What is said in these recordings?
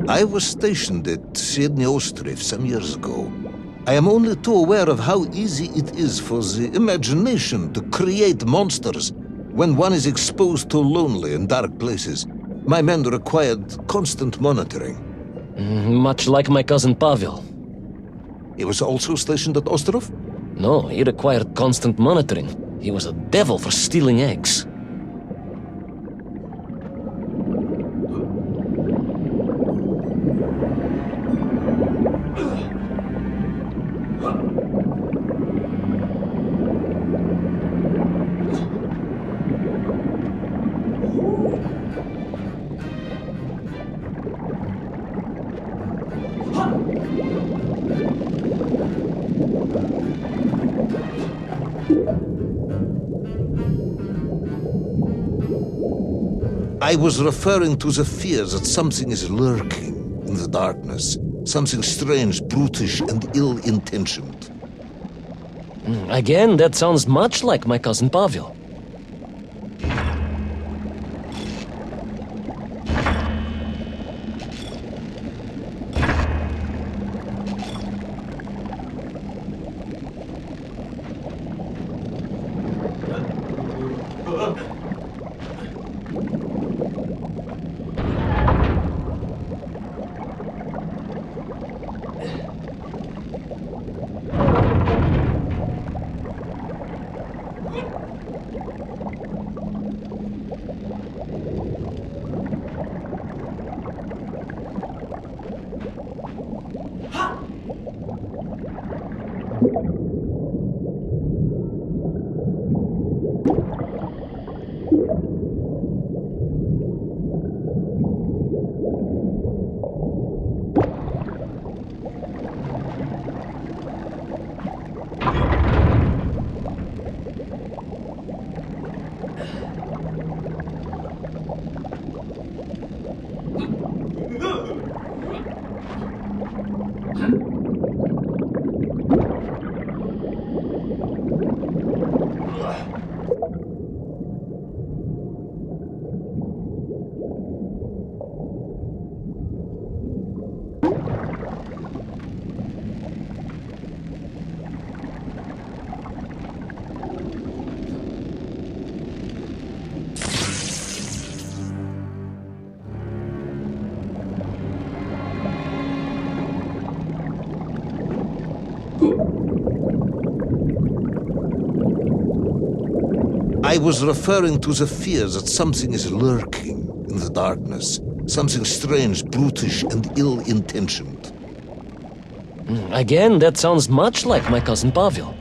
I was stationed at Sydney Ostrov some years ago. I am only too aware of how easy it is for the imagination to create monsters when one is exposed to lonely and dark places. My men required constant monitoring. Much like my cousin Pavel. He was also stationed at Ostrov? No, he required constant monitoring. He was a devil for stealing eggs. I was referring to the fear that something is lurking in the darkness. Something strange, brutish, and ill-intentioned. Again, that sounds much like my cousin Pavel. I was referring to the fear that something is lurking in the darkness. Something strange, brutish, and ill-intentioned. Again, that sounds much like my cousin Pavel.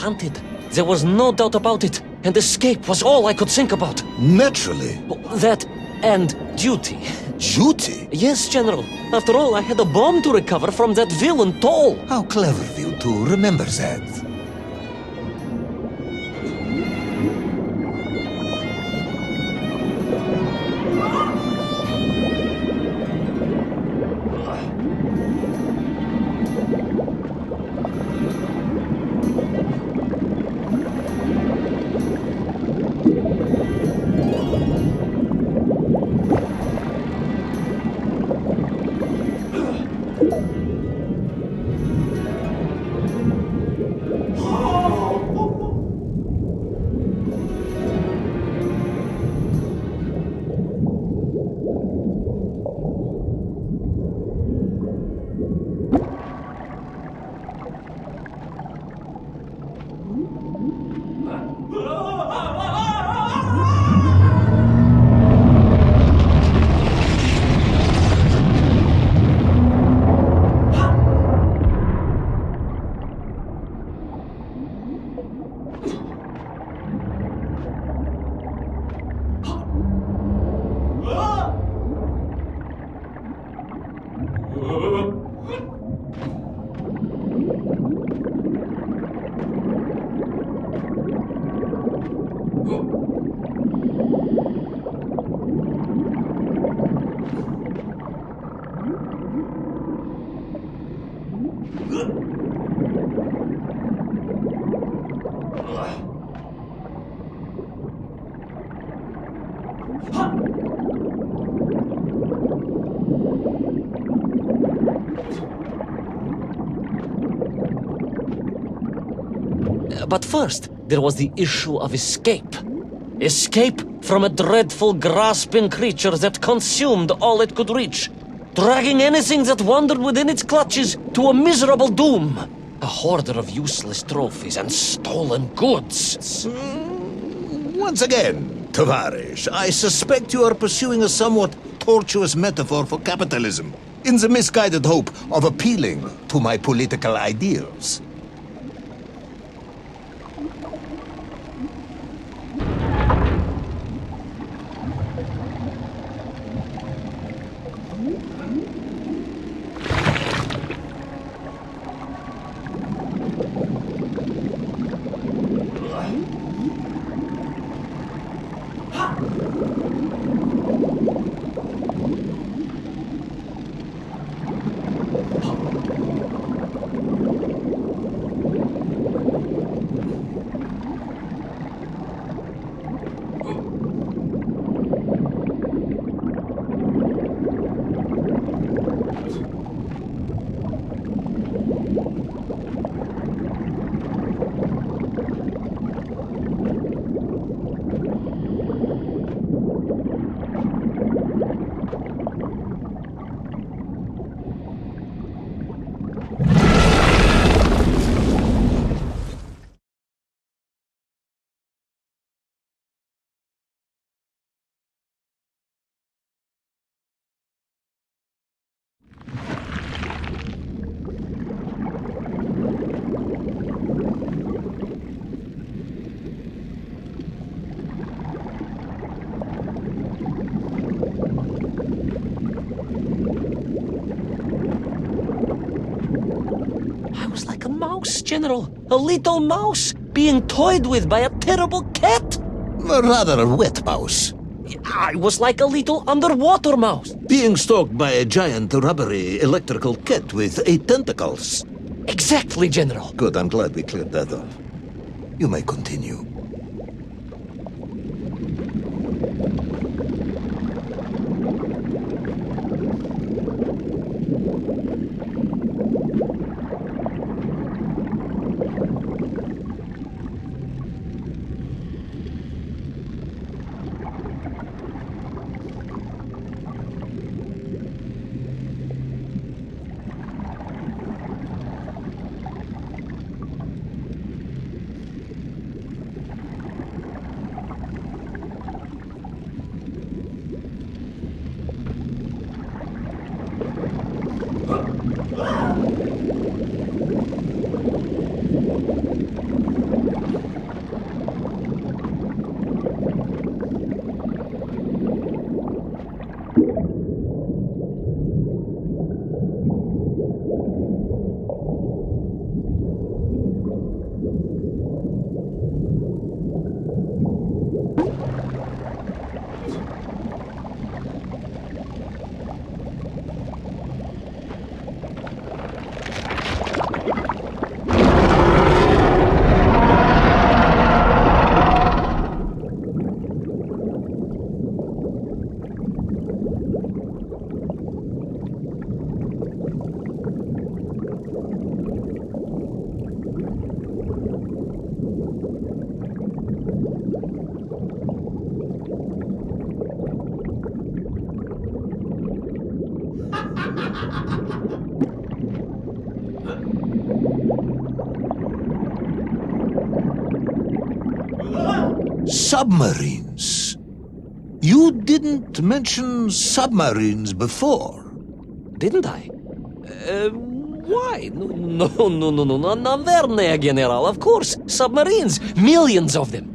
haunted. There was no doubt about it, and escape was all I could think about. Naturally. That and duty. Duty? Yes, General. After all, I had a bomb to recover from that villain Toll. How clever of you to remember that. But first, there was the issue of escape. Escape from a dreadful, grasping creature that consumed all it could reach, dragging anything that wandered within its clutches to a miserable doom. A hoarder of useless trophies and stolen goods. Once again, Tavarish, I suspect you are pursuing a somewhat tortuous metaphor for capitalism, in the misguided hope of appealing to my political ideals. General, a little mouse being toyed with by a terrible cat. Rather a wet mouse. I was like a little underwater mouse. Being stalked by a giant rubbery electrical cat with 8 tentacles. Exactly, General. Good, I'm glad we cleared that up. You may continue. Submarines. You didn't mention submarines before. Didn't I? Why? No, not there, General. Of course, submarines. Millions of them.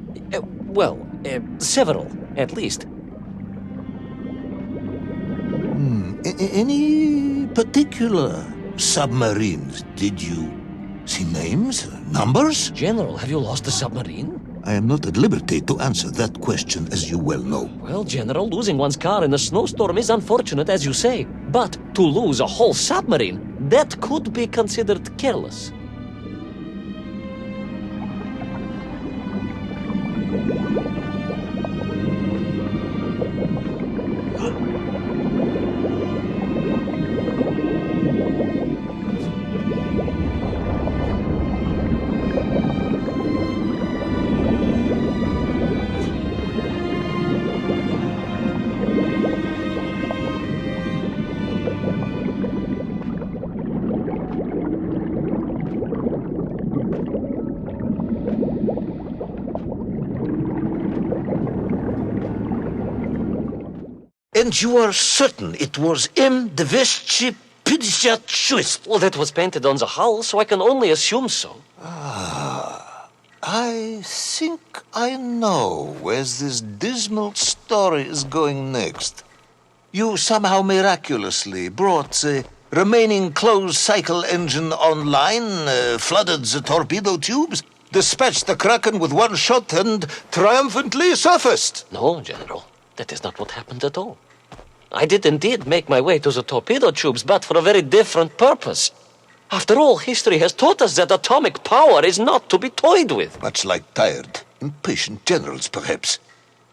Several, at least. Any particular submarines? Did you see names, numbers? General, have you lost a submarine? I am not at liberty to answer that question, as you well know. Well, General, losing one's car in a snowstorm is unfortunate, as you say. But to lose a whole submarine, that could be considered careless. And you are certain it was M. de Vesci Pidishatschwist? Well, that was painted on the hull, so I can only assume so. I think I know where this dismal story is going next. You somehow miraculously brought the remaining closed cycle engine online, flooded the torpedo tubes, dispatched the Kraken with one shot, and triumphantly surfaced. No, General, that is not what happened at all. I did indeed make my way to the torpedo tubes, but for a very different purpose. After all, history has taught us that atomic power is not to be toyed with. Much like tired, impatient generals, perhaps.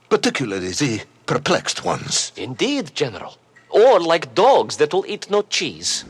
Particularly the perplexed ones. Indeed, General. Or like dogs that will eat no cheese.